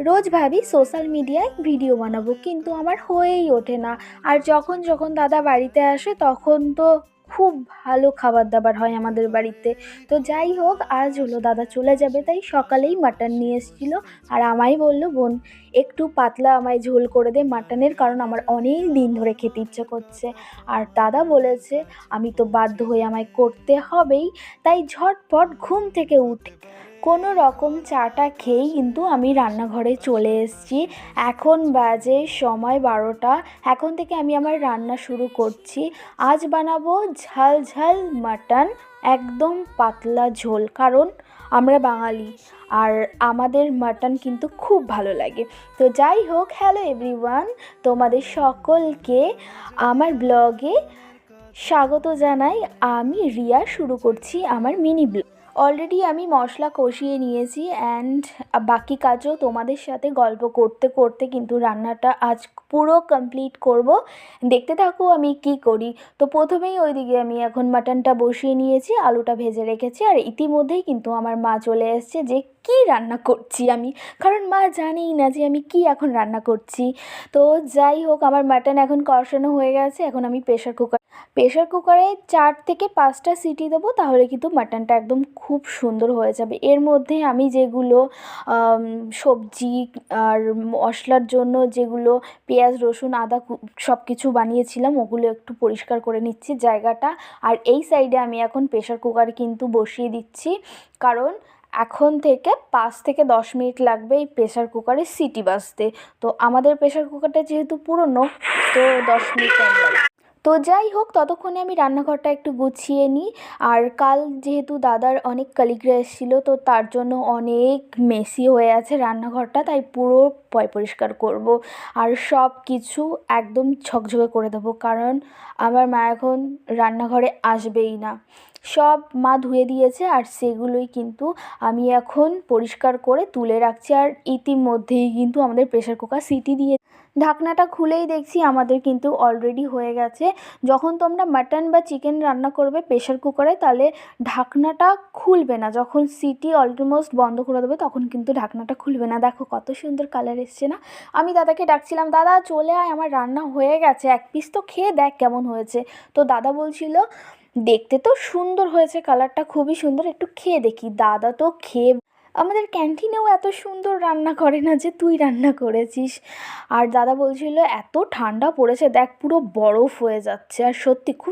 রোজ ভাবি সোশ্যাল মিডিয়ায় ভিডিও বানাবো, কিন্তু আমার হয়েই ওঠে না। আর যখন যখন দাদা বাড়িতে আসে তখন তো খুব ভালো খাবার দাবার হয় আমাদের বাড়িতে। তো যাই হোক, আজ হলো দাদা চলে যাবে তাই সকালেই মাটন নিয়ে এসেছিলো। আর আমায় বললো, বোন একটু পাতলা আমায় ঝোল করে দে মাটনের, কারণ আমার অনেক দিন ধরে খেতে ইচ্ছে করছে। আর দাদা বলেছে আমি তো বাধ্য হয়ে আমায় করতে হবেই। তাই ঝটপট ঘুম থেকে উঠে কোনো রকম চাটা খেয়েই কিন্তু আমি রান্নাঘরে চলে এসেছি। এখন বাজে সময় 12টা। এখন থেকে আমি আমার রান্না শুরু করছি। আজ বানাবো ঝাল ঝাল মাটন, একদম পাতলা ঝোল, কারণ আমরা বাঙালি আর আমাদের মাটন কিন্তু খুব ভালো লাগে। তো যাই হোক, হ্যালো এভরিওয়ান, তোমাদের সকলকে আমার ব্লগে স্বাগত জানাই। আমি রিয়া, শুরু করছি আমার মিনি ব্লগ। অলরেডি আমি মশলা কষিয়ে নিয়েছি অ্যান্ড বাকি কাজও তোমাদের সাথে গল্প করতে করতে কিন্তু রান্নাটা আজ পুরো কমপ্লিট করব। দেখতে থাকো আমি কি করি। তো প্রথমেই ওইদিকে আমি এখন মাটনটা বসিয়ে নিয়েছি, আলুটা ভেজে রেখেছি। আর ইতিমধ্যেই কিন্তু আমার মা চলে এসছে যে কি রান্না করছি আমি, কারণ মা জানেই না যে আমি কি এখন রান্না করছি। তো যাই হোক, আমার মাটন এখন কষানো হয়ে গেছে। এখন আমি প্রেশার কুকারে 4 থেকে 5টা সিটি দেবো, তাহলে কিন্তু মাটনটা একদম খুব সুন্দর হয়ে যাবে। এর মধ্যে আমি যেগুলো সবজি আর মশলার জন্য যেগুলো পেঁয়াজ রসুন আদা সব কিছু বানিয়েছিলাম, ওগুলো একটু পরিষ্কার করে নিচ্ছি জায়গাটা। আর এই সাইডে আমি এখন প্রেশার কুকার কিন্তু বসিয়ে দিচ্ছি, কারণ এখন থেকে 5 থেকে 10 মিনিট লাগবে এই প্রেশার কুকারে সিটি বাজতে। তো আমাদের প্রেশার কুকারটা যেহেতু পুরনো, তো 10 মিনিট টাইম লাগবে। তো যাই হোক, ততক্ষণে আমি রান্নাঘরটা একটু গুছিয়ে নিই। আর কাল যেহেতু দাদার অনেক কলিগরা এসেছিলো, তো তার জন্য অনেক মেসি হয়ে আছে রান্নাঘরটা, তাই পুরো পরিষ্কার করব। আর সব কিছু একদম ঝকঝকে করে দেবো, কারণ আমার মা এখন রান্নাঘরে আসবেই না। সব মা ধুয়ে দিয়েছে আর সেগুলোই কিন্তু আমি এখন পরিষ্কার করে তুলে রাখছি। আর ইতিমধ্যেই কিন্তু আমাদের প্রেশার কুকার সিটি দিয়ে ঢাকনাটা খুলেই দেখছি আমাদের কিন্তু অলরেডি হয়ে গেছে। যখন তোমরা মাটন বা চিকেন রান্না করবে প্রেশার কুকারে, তাহলে ঢাকনাটা খুলবে না। যখন সিটি অলমোস্ট বন্ধ করে দেবে তখন কিন্তু ঢাকনাটা খুলবে না। দেখো কত সুন্দর কালার এসছে না। আমি দাদাকে ডাকছিলাম, দাদা চলে আয়, আমার রান্না হয়ে গেছে, এক পিস তো খেয়ে দেখ কেমন হয়েছে। তো দাদা বলছিল দেখতে তো সুন্দর হয়েছে, কালারটা খুবই সুন্দর, একটু খেয়ে দেখি। দাদা তো খেয়ে আমাদের ক্যান্টিনেও এত সুন্দর রান্না করে না যে তুই রান্না করেছিস। আর দাদা বলছিল এত ঠান্ডা পড়েছে, দেখ পুরো বরফ হয়ে যাচ্ছে। আর সত্যি খুব